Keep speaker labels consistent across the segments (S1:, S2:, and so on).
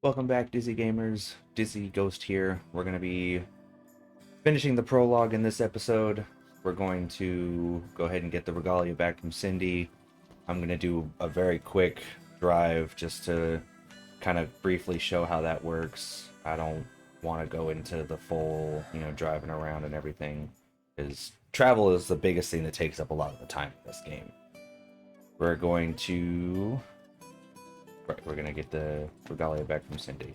S1: Welcome back, Dizzy Gamers. Dizzy Ghost here. We're going to be finishing the prologue in this episode. We're going to go ahead and get the regalia back from Cindy. I'm going to do a very quick drive just to kind of briefly show how that works. I don't want to go into the full, driving around and everything, because travel is the biggest thing that takes up a lot of the time in this game. We're going to get the regalia back from Cindy.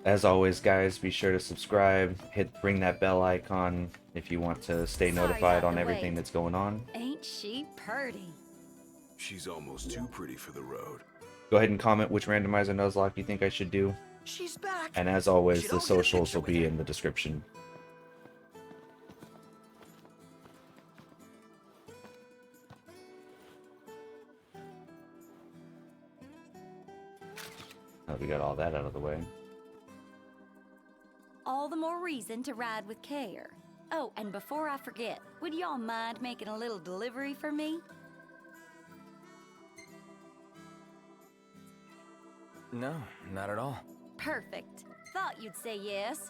S1: As always, guys, be sure to subscribe, ring that bell icon if you want to stay notified on everything that's going on.
S2: Ain't she purty?
S3: She's almost too pretty for the road.
S1: Go ahead and comment which randomizer Nuzlocke you think I should do.
S4: She's back.
S1: And as always, the socials will be in the description. Now we got all that out of the way.
S2: All the more reason to ride with care. Oh, and before I forget, would y'all mind making a little delivery for me?
S4: No, not at all.
S2: Perfect. Thought you'd say yes.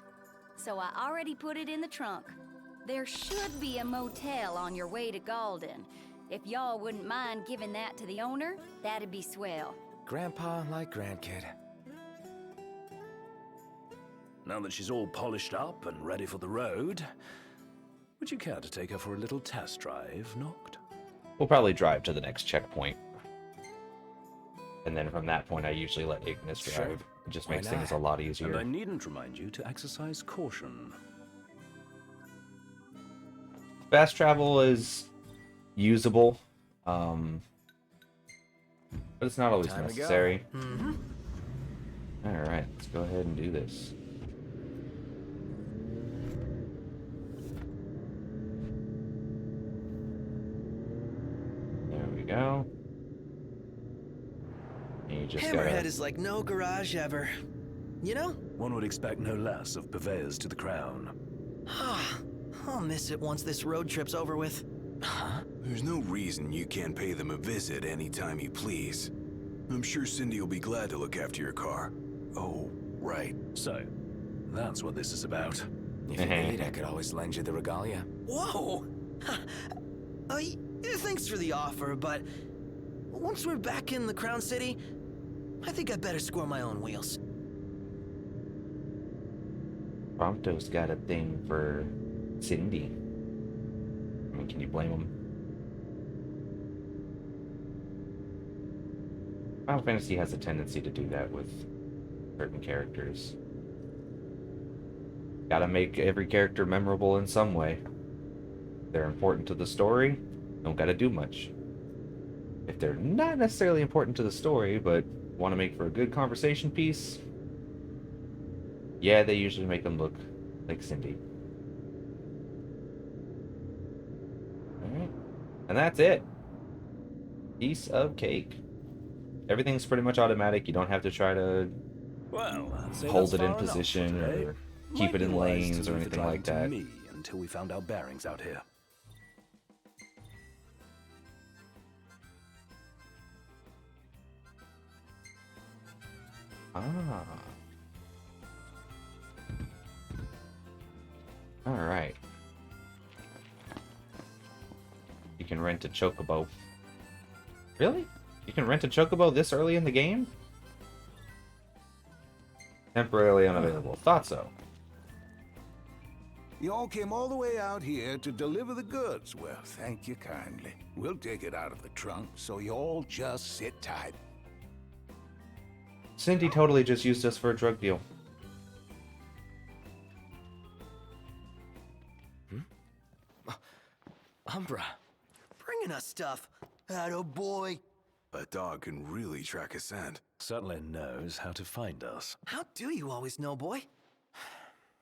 S2: So I already put it in the trunk. There should be a motel on your way to Galden. If y'all wouldn't mind giving that to the owner, that'd be swell.
S4: Grandpa like grandkid.
S5: Now that she's all polished up and ready for the road, would you care to take her for a little test drive, Noct?
S1: We'll probably drive to the next checkpoint. And then from that point, I usually let Ignis drive.
S4: Sure.
S1: It just
S4: Why
S1: makes
S4: not?
S1: things a lot
S5: And I
S1: easier.
S5: needn't remind you to exercise caution.
S1: Fast travel is usable, but it's not always
S4: Time to go.
S1: necessary.
S4: Mm-hmm.
S1: Alright, let's go ahead and do this. There we go. And you just
S6: Hammerhead
S1: gotta...
S6: is like no garage ever. You know?
S5: One would expect no less of purveyors to the crown.
S6: I'll miss it once this road trip's over with.
S4: Huh?
S3: There's no reason you can't pay them a visit anytime you please. I'm sure Cindy will be glad to look after your car. Oh, right.
S5: So, that's what this is about.
S4: If you need, I could always lend you the regalia.
S6: Whoa! Thanks for the offer, but once we're back in the Crown City, I think I better score my own wheels.
S1: Prompto's got a thing for Cindy. I mean, can you blame him? Final Fantasy has a tendency to do that with certain characters. Gotta make every character memorable in some way. If they're important to the story, don't gotta do much. If they're not necessarily important to the story, but want to make for a good conversation piece, yeah, they usually make them look like Cindy. Alright. And that's it. Piece of cake. Everything's pretty much automatic. You don't have to try to
S5: Well, I'd say
S1: hold
S5: that's
S1: it in
S5: far enough for
S1: position
S5: today.
S1: or keep
S5: Might
S1: it in
S5: be wise to
S1: lanes or
S5: leave the
S1: anything
S5: driving
S1: like
S5: to
S1: that.
S5: me until we found our bearings out here.
S1: Ah. Alright. You can rent a chocobo. Really? You can rent a chocobo this early in the game? Temporarily unavailable. Thought so.
S7: You all came all the way out here to deliver the goods. Well, thank you kindly. We'll take it out of the trunk, so you all just sit tight.
S1: Cindy totally just used us for a drug deal.
S4: Umbra.
S6: Bringing us stuff. Atta boy.
S3: A dog can really track a scent.
S5: Certainly knows how to find us.
S6: How do you always know, boy?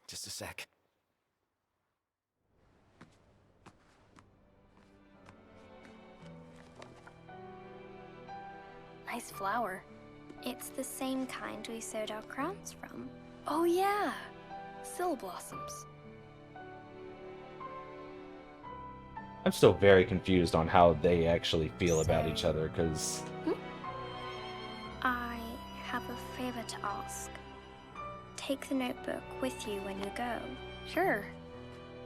S4: Just a sec.
S8: Nice flower. It's the same kind we sewed our crowns from. Oh yeah, Sill blossoms.
S1: I'm still very confused on how they actually feel about each other, because
S8: I have a favor to ask. Take the notebook with you when you go. Sure.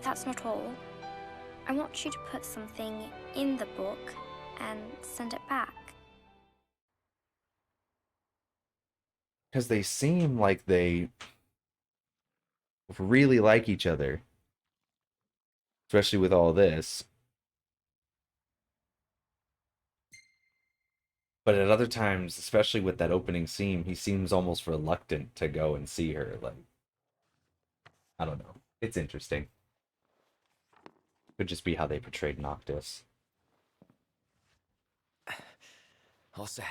S8: That's not all. I want you to put something in the book and send it back.
S1: Because they seem like they really like each other. Especially with all this. But at other times, especially with that opening scene, he seems almost reluctant to go and see her. Like, I don't know. It's interesting. Could just be how they portrayed Noctis.
S4: All set.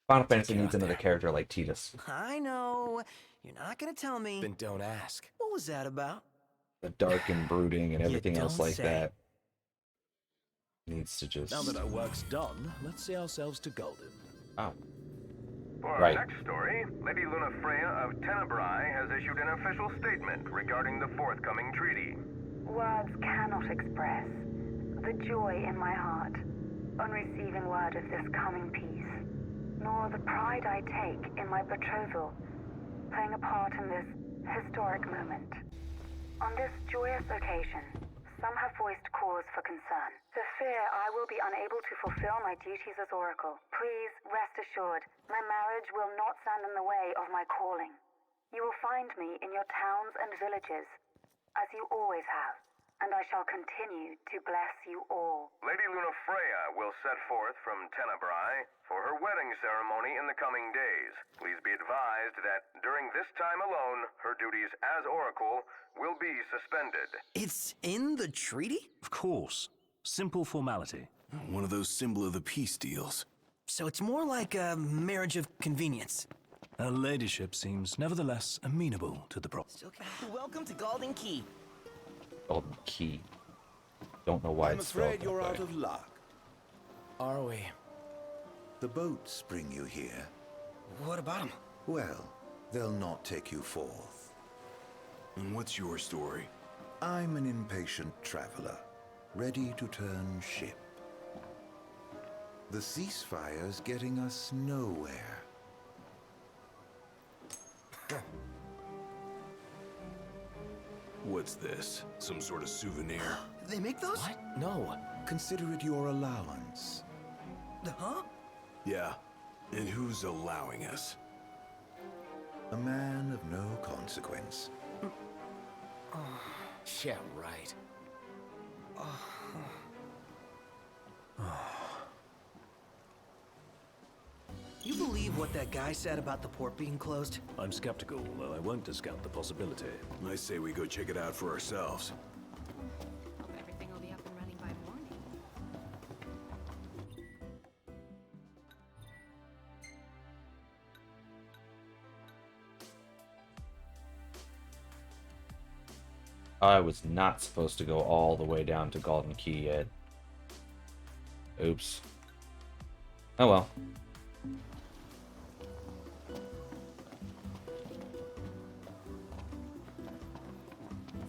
S1: Final Fantasy
S4: Take it
S1: needs
S4: out
S1: another
S4: there.
S1: character like Tidus.
S6: I know. You're not gonna tell me.
S4: Then don't ask.
S6: What was that about?
S1: The dark and brooding and
S6: You
S1: everything else
S6: don't
S1: like
S6: say.
S1: that. Needs to just...
S5: Now that our work's done, let's see ourselves to Golden.
S1: Oh.
S9: For our
S1: Right.
S9: next story, Lady Luna Freya of Tenebrae has issued an official statement regarding the forthcoming treaty.
S10: Words cannot express the joy in my heart on receiving word of this coming peace, nor the pride I take in my betrothal playing a part in this historic moment. On this joyous occasion, some have voiced cause for concern. The fear I will be unable to fulfill my duties as Oracle. Please rest assured, my marriage will not stand in the way of my calling. You will find me in your towns and villages, as you always have, and I shall continue to bless you all.
S9: Lady Luna Freya will set forth from Tenebrae for her wedding ceremony in the coming days. Please be advised that during this time alone, her duties as Oracle will be suspended.
S6: It's in the treaty?
S5: Of course. Simple formality.
S3: One of those symbol of the peace deals.
S6: So it's more like a marriage of convenience.
S5: Her ladyship seems nevertheless amenable to the problem.
S6: Welcome to Golden Key.
S1: Golden Key. Don't know why
S11: I'm
S1: it's spelled
S11: afraid you're
S1: that
S11: out
S1: way.
S11: of luck.
S4: Are we?
S11: The boats bring you here.
S6: What about him?
S11: Well, they'll not take you forth.
S3: And what's your story?
S11: I'm an impatient traveler, ready to turn ship. The ceasefire's getting us nowhere.
S3: What's this? Some sort of souvenir?
S6: They make those?
S4: What? No.
S11: Consider it your allowance.
S6: Huh?
S3: Yeah. And who's allowing us?
S11: A man of no consequence.
S4: Yeah, right.
S6: You believe what that guy said about the port being closed?
S5: I'm skeptical, though I won't discount the possibility.
S3: I say we go check it out for ourselves.
S2: Hope everything will be up and running by morning.
S1: I was not supposed to go all the way down to Golden Key yet. Oops. Oh well.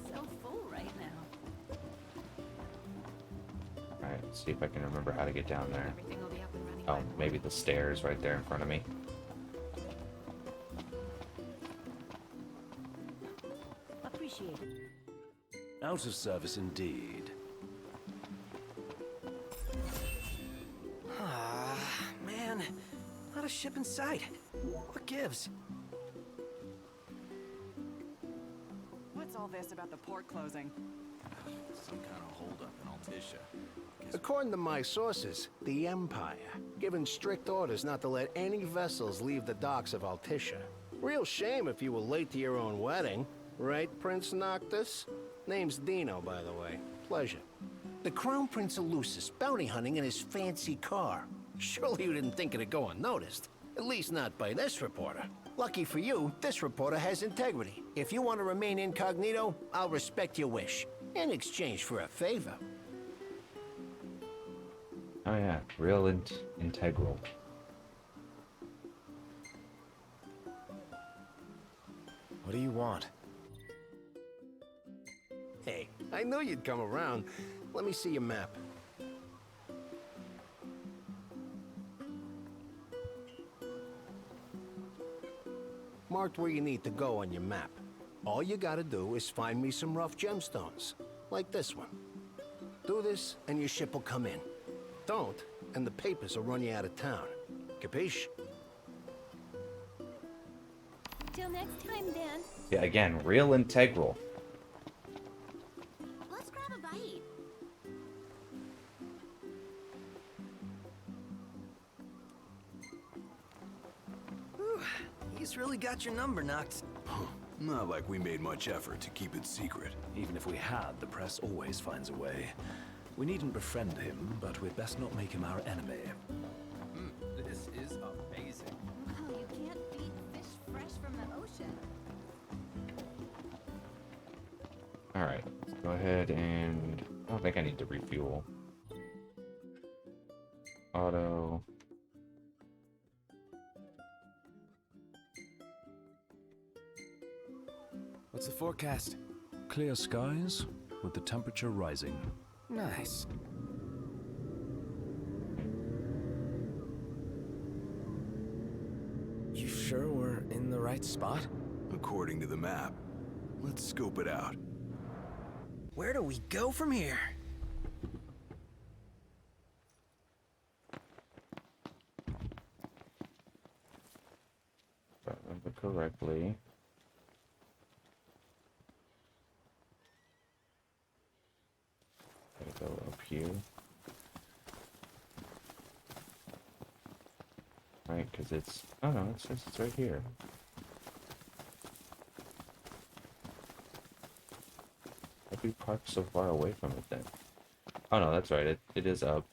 S2: So full right now.
S1: Alright, let's see if I can remember how to get down there.
S2: Everything will be up and running
S1: Oh,
S2: by
S1: maybe the stairs right there in front of me.
S2: Appreciate it.
S5: Out of service indeed.
S6: Ah, man. Not a ship in sight. What gives?
S12: What's all this about the port closing?
S3: Some kind of holdup in Altissia.
S13: According to my sources, the Empire given strict orders not to let any vessels leave the docks of Altissia. Real shame if you were late to your own wedding. Right, Prince Noctis? Name's Dino, by the way. Pleasure. The Crown Prince of Lucis bounty hunting in his fancy car. Surely you didn't think it'd go unnoticed. At least not by this reporter. Lucky for you, this reporter has integrity. If you want to remain incognito, I'll respect your wish. In exchange for a favor.
S1: Oh yeah, real integral.
S4: What do you want?
S13: Hey, I knew you'd come around. Let me see your map. marked where you need to go on your map. All you gotta do is find me some rough gemstones, like this one. Do this, and your ship will come in. Don't, and the papers will run you out of town. Capiche?
S2: Till next time, then.
S1: Yeah, again, real integral.
S2: Let's grab a bite.
S6: Whew, he's really got your number, Nox.
S3: Not like we made much effort to keep it secret.
S5: Even if we had, the press always finds a way. We needn't befriend him, but we'd best not make him our enemy.
S14: This is amazing.
S2: Oh, you can't beat fish fresh from the ocean.
S1: Alright, let's go ahead and... I don't think I need to refuel. Auto.
S4: What's the forecast?
S5: Clear skies, with the temperature rising.
S4: Nice. You sure we're in the right spot?
S3: According to the map. Let's scope it out.
S6: Where do we go from here?
S1: If I remember correctly. Gotta go up here. Right, because it's... Oh no, it says it's right here. Why'd we park so far away from it then? Oh no, that's right, it is up.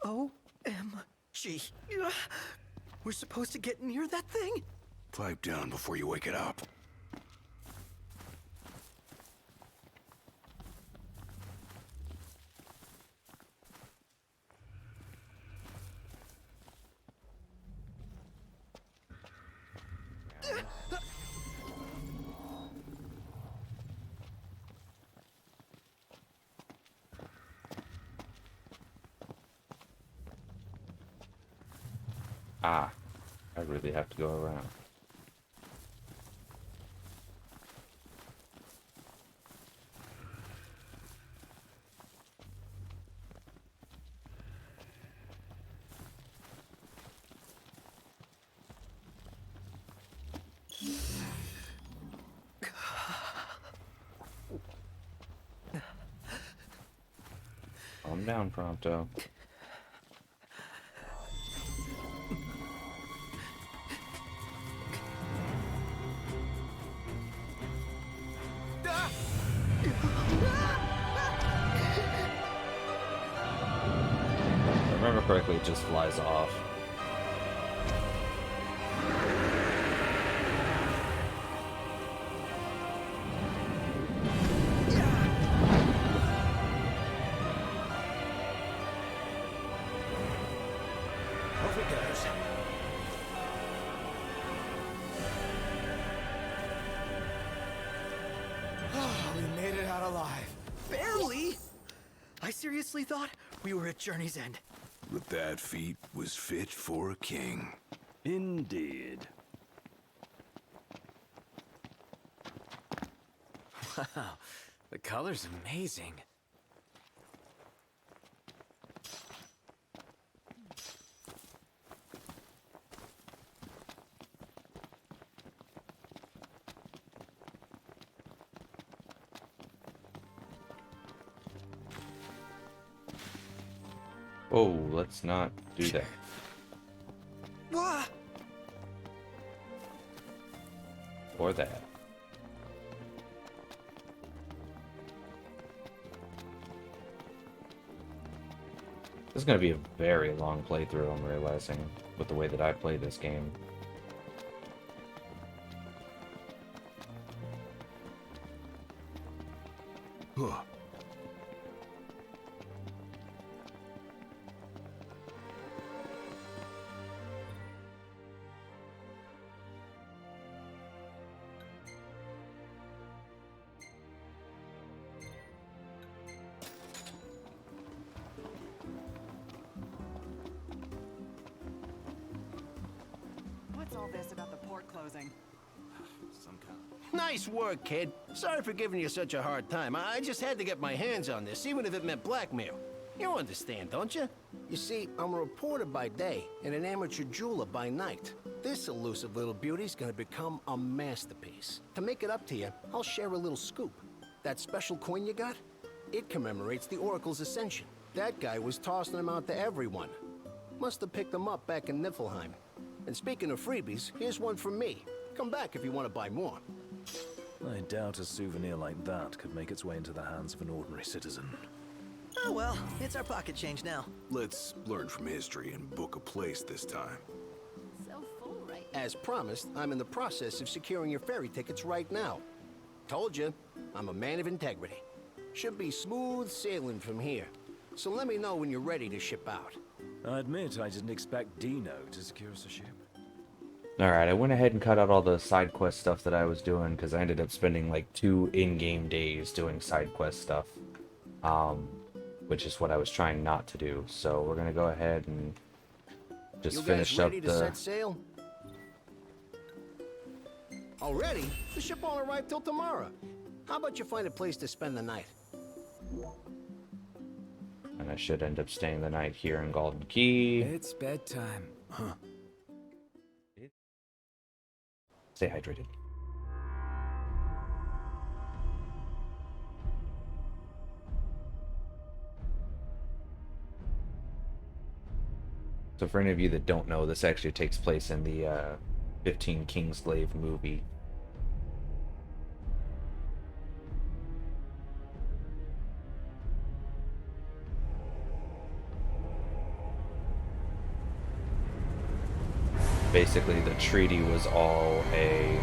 S6: OMG. We're supposed to get near that thing?
S3: Pipe down before you wake it up.
S1: Ah, I really have to go around. Calm down, Prompto. If I remember correctly, it just flies off.
S4: Off it goes. Oh, we made it out alive.
S6: Barely! I seriously thought we were at Journey's End.
S3: But that feat was fit for a king.
S5: Indeed.
S4: Wow, the color's amazing.
S1: Oh, let's not do that.
S6: Wah!
S1: Or that. This is going to be a very long playthrough, I'm realizing, with the way that I play this game.
S3: Huh.
S12: What's all this about the port closing?
S13: Some kind of... Nice work, kid. Sorry for giving you such a hard time. I just had to get my hands on this, even if it meant blackmail. You understand, don't you? You see, I'm a reporter by day and an amateur jeweler by night. This elusive little beauty's gonna become a masterpiece. To make it up to you, I'll share a little scoop. That special coin you got? It commemorates the Oracle's ascension. That guy was tossing them out to everyone. Must have picked them up back in Niflheim. And speaking of freebies, here's one from me. Come back if you want to buy more.
S5: I doubt a souvenir like that could make its way into the hands of an ordinary citizen.
S6: Oh well, it's our pocket change now.
S3: Let's learn from history and book a place this time.
S2: So full right
S13: As promised, I'm in the process of securing your ferry tickets right now. Told you, I'm a man of integrity. Should be smooth sailing from here. So let me know when you're ready to ship out.
S5: I admit I didn't expect Dino to secure us a ship.
S1: Alright, I went ahead and cut out all the side quest stuff that I was doing, because I ended up spending like 2 in-game days doing side quest stuff. Which is what I was trying not to do. So we're gonna go ahead and just finish up
S13: You guys ready to set sail? Already? The ship won't arrive till tomorrow. How about you find a place to spend the night?
S1: And I should end up staying the night here in Golden Key.
S4: It's bedtime.
S3: Huh.
S1: Stay hydrated. So for any of you that don't know, this actually takes place in the 15 Kingslave movie. Basically, the treaty was all a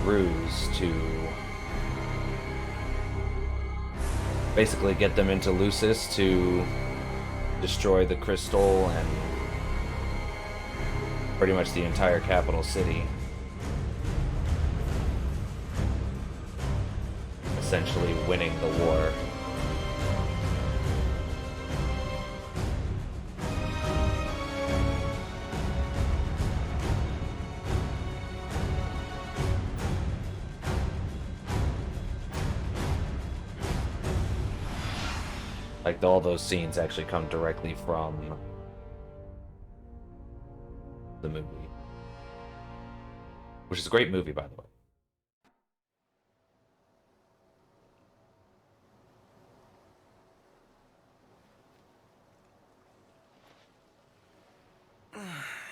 S1: ruse to basically get them into Lucis to destroy the crystal and pretty much the entire capital city. Essentially winning the war. Like, all those scenes actually come directly from the movie. Which is a great movie, by the way.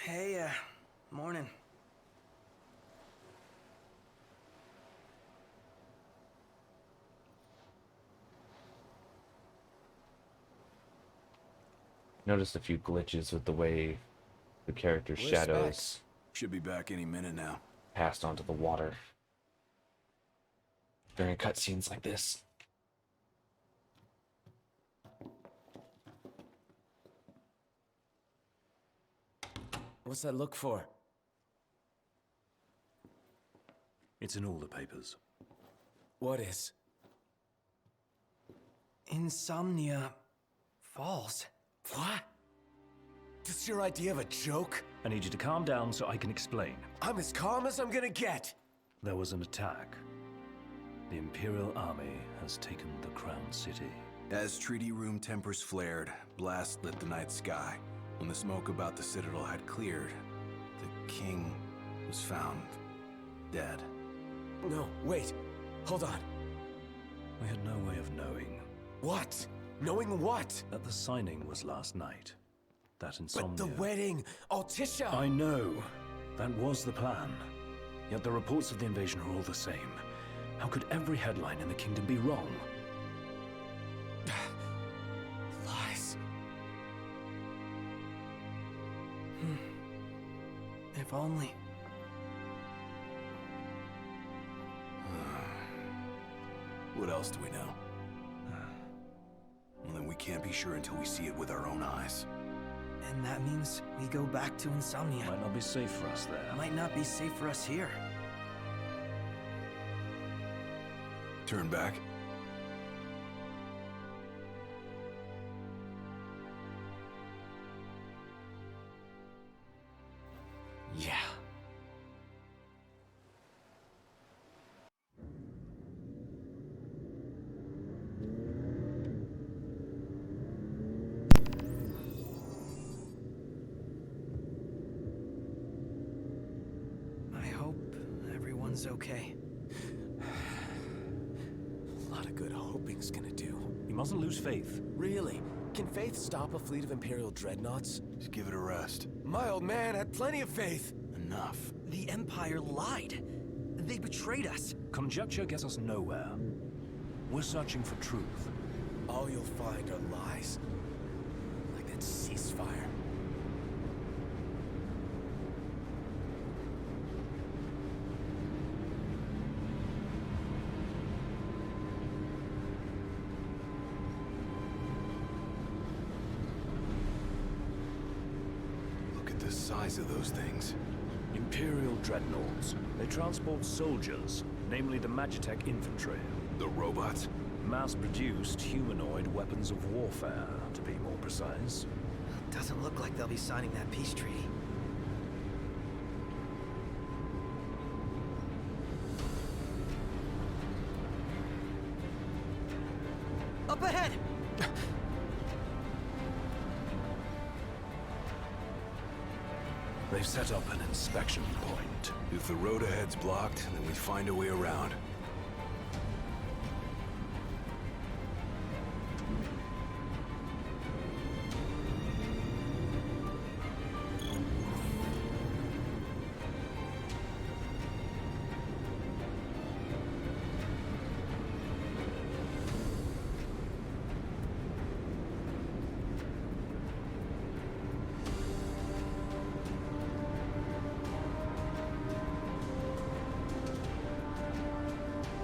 S6: Hey, morning.
S1: Noticed a few glitches with the way the character's
S3: Where's
S1: shadows
S3: Specs? Should be back any minute now.
S1: passed onto the water during cutscenes like this.
S4: What's that look for?
S5: It's in all the papers.
S4: What is? Insomnia Falls. What? This your idea of a joke?
S5: I need you to calm down so I can explain.
S4: I'm as calm as I'm gonna get.
S5: There was an attack. The Imperial Army has taken the Crown City.
S3: As treaty room tempers flared, blast lit the night sky. When the smoke about the Citadel had cleared, the king was found dead.
S4: No, wait. Hold on.
S5: We had no way of knowing.
S4: What? Knowing what?
S5: That the signing was last night. That insomnia...
S4: But the wedding! Altisha!
S5: I know. That was the plan. Yet the reports of the invasion are all the same. How could every headline in the kingdom be wrong?
S6: Lies. If only.
S3: What else do we know? Well, then we can't be sure until we see it with our own eyes.
S6: And that means we go back to Insomnia.
S5: Might not be safe for us there.
S6: Might not be safe for us here.
S3: Turn back.
S6: Yeah. I hope everyone's okay.
S4: A lot of good hoping's gonna do.
S5: You mustn't lose faith.
S4: Really? Can faith stop a fleet of Imperial dreadnoughts?
S3: Just give it a rest.
S4: My old man had plenty of faith.
S3: Enough.
S6: The Empire lied. They betrayed us.
S5: Conjecture gets us nowhere. We're searching for truth.
S4: All you'll find are lies. Like that ceasefire.
S3: Look at the size of those things.
S5: Imperial dreadnoughts. They transport soldiers, namely the Magitech infantry.
S3: The robots?
S5: Mass-produced humanoid weapons of warfare, to be more precise.
S6: Doesn't look like they'll be signing that peace treaty. Up ahead!
S5: They've set up an inspection point.
S3: If the road ahead's blocked, then we find a way around.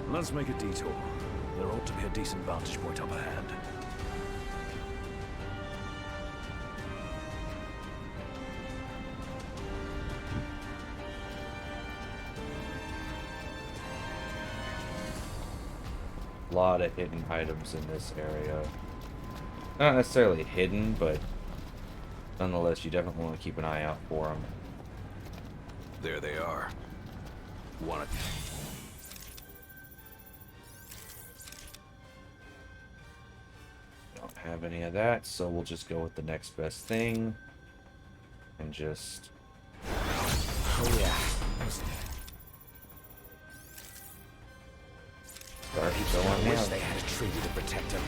S5: Let's make a detour. There ought to be a decent vantage point up ahead.
S1: A lot of hidden items in this area. Not necessarily hidden, but nonetheless, you definitely want to keep an eye out for them.
S3: There they are. Want it?
S1: Don't have any of that, so we'll just go with the next best thing. And just...
S4: Oh yeah.
S1: start going
S4: I wish
S1: down.
S4: they had a treaty to protect him.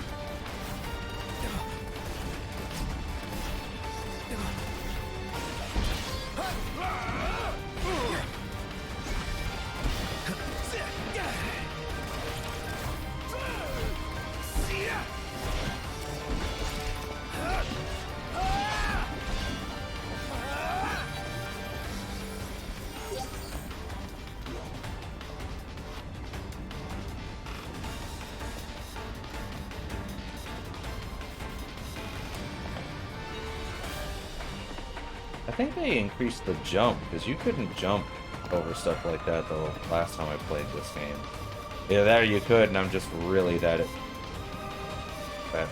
S1: I think they increased the jump, because you couldn't jump over stuff like that the last time I played this game. Yeah, there you could, and I'm just really that it. Okay.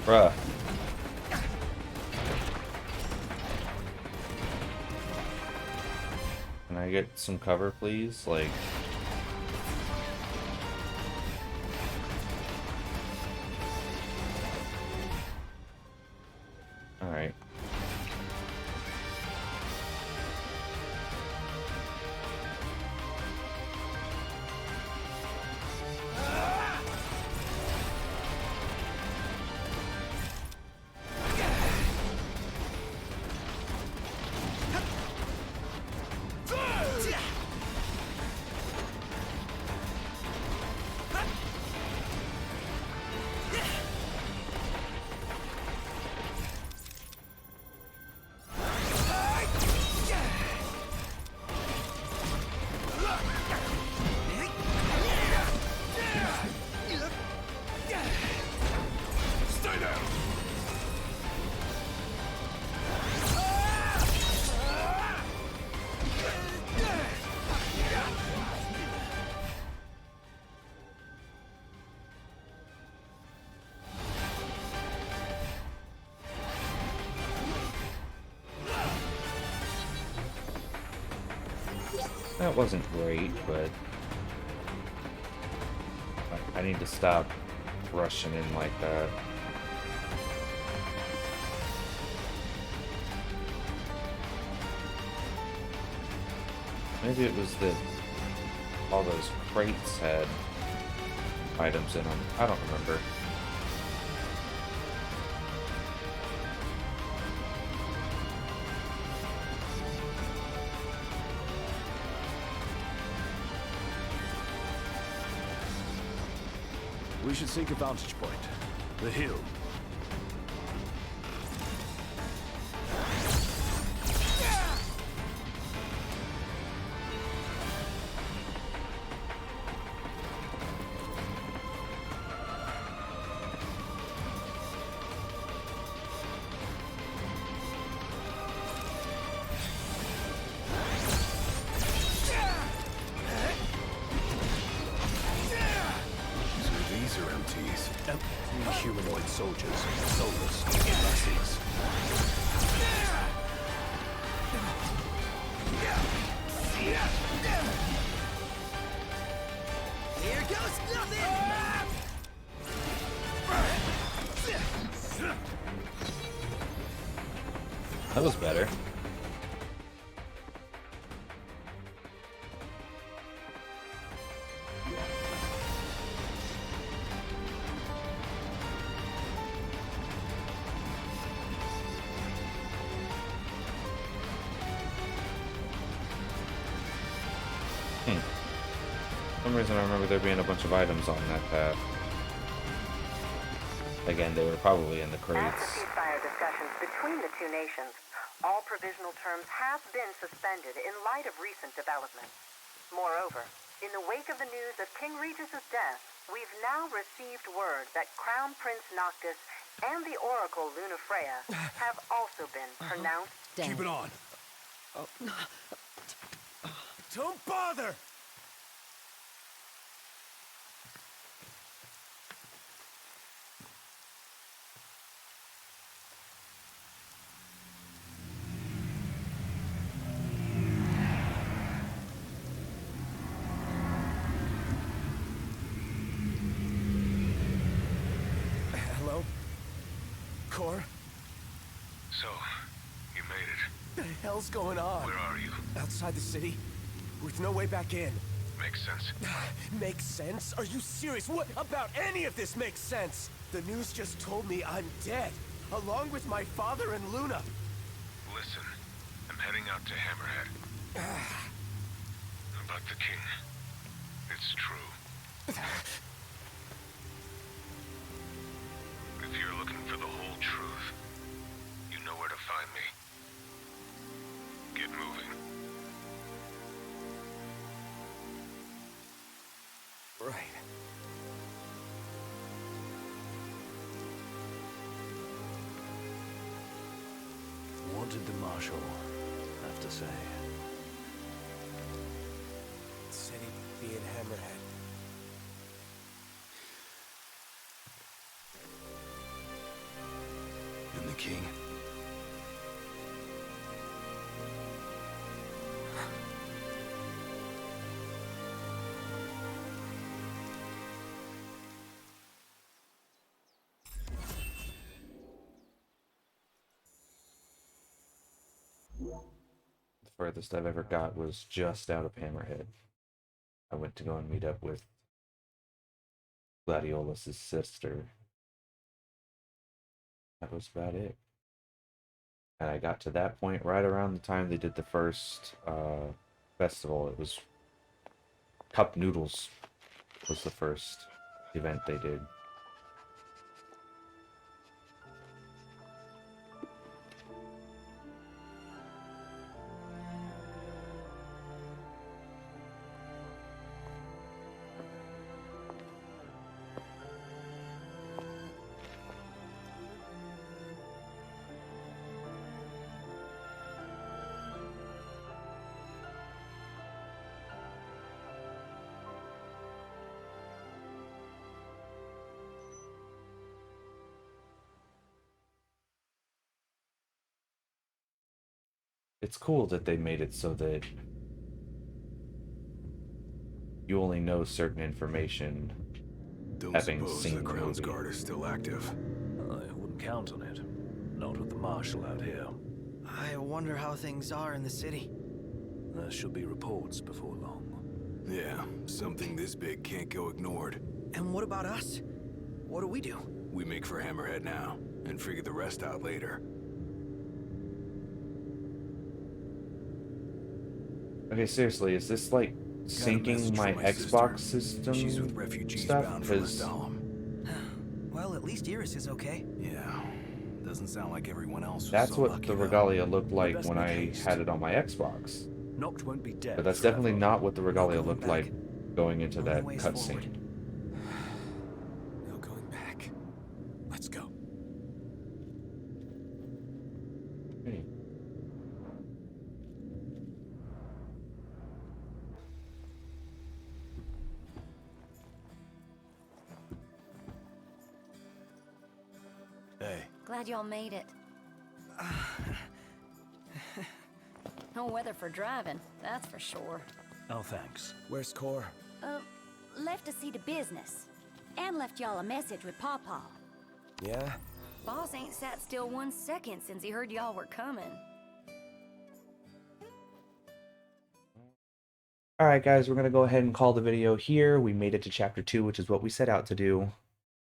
S1: Bruh. Can I get some cover, please? Like... Alright. That wasn't great, but I need to stop rushing in like that. Maybe it was that all those crates had items in them. I don't remember.
S5: We should seek a vantage point. The hill. Humanoid soldiers, soulless, imbuses.
S6: Here goes nothing!
S1: That was better. For some reason I remember there being a bunch of items on that path. Again, they were probably in the
S10: After
S1: crates.
S10: ceasefire discussions between the two nations, all provisional terms have been suspended in light of recent developments. Moreover, in the wake of the news of King Regis's death, we've now received word that Crown Prince Noctis and the Oracle Lunafreya have also been pronounced dead.
S4: Keep it on. Don't bother! Hello? Cor?
S9: So, you made it.
S4: The hell's going on?
S9: Where are you?
S4: Outside the city, with no way back in.
S9: Makes sense.
S4: Makes sense? Are you serious? What about any of this makes sense? The news just told me I'm dead, along with my father and Luna.
S9: Listen, I'm heading out to Hammerhead. About the king. It's true. If you're looking for the whole truth, you know where to find me. Get moving.
S4: Right.
S5: What did the Marshal have to say?
S4: Said he'd be in Hammerhead.
S3: And the king?
S1: The furthest I've ever got was just out of Hammerhead. I went to go and meet up with Gladiolus' sister. That was about it. And I got to that point right around the time they did the first festival. It was Cup Noodles was the first event they did. It's cool that they made it so that you only know certain information
S3: Don't
S1: having
S3: suppose
S1: seen
S3: the
S1: the
S3: Crown's
S1: movie.
S3: Guard is still active.
S5: I wouldn't count on it. Not with the Marshal out here.
S6: I wonder how things are in the city.
S5: There should be reports before long.
S3: Yeah, something this big can't go ignored.
S6: And what about us? What do we do?
S3: We make for Hammerhead now, and figure the rest out later.
S1: Okay, seriously, is this like syncing my Xbox system
S3: She's with refugees
S1: stuff?
S3: bound for
S1: Because
S6: Well, at least Iris is okay.
S3: Yeah, doesn't sound like everyone else was
S1: that's
S3: so
S1: what
S3: lucky,
S1: the
S3: though.
S1: regalia looked like
S5: best
S1: when
S5: make
S1: I
S5: haste.
S1: had it on my Xbox.
S5: Noct won't be dead
S1: But that's
S5: forever.
S1: definitely not what the regalia
S6: going
S1: looked
S6: back.
S1: like going into
S6: Only
S1: that
S6: ways forward.
S1: cutscene.
S3: No going back. Let's go.
S1: Hey.
S3: Hey.
S2: Glad y'all made it. No weather for driving, that's for sure.
S5: Oh, thanks.
S4: Where's Core?
S2: Left to see to business. And left y'all a message with Pawpaw.
S4: Yeah?
S2: Boss ain't sat still 1 second since he heard y'all were coming.
S1: Alright guys, we're going to go ahead and call the video here. We made it to chapter 2, which is what we set out to do.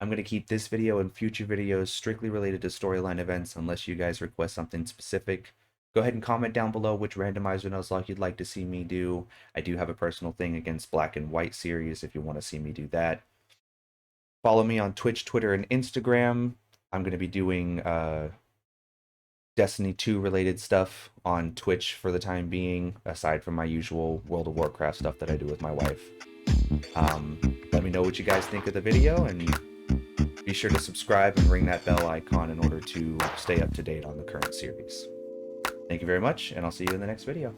S1: I'm going to keep this video and future videos strictly related to storyline events unless you guys request something specific. Go ahead and comment down below which randomizer Nuzlocke you'd like to see me do. I do have a personal thing against Black and White series if you want to see me do that. Follow me on Twitch, Twitter, and Instagram. I'm going to be doing Destiny 2 related stuff on Twitch for the time being, aside from my usual World of Warcraft stuff that I do with my wife. Let me know what you guys think of the video, and be sure to subscribe and ring that bell icon in order to stay up to date on the current series. Thank you very much, and I'll see you in the next video.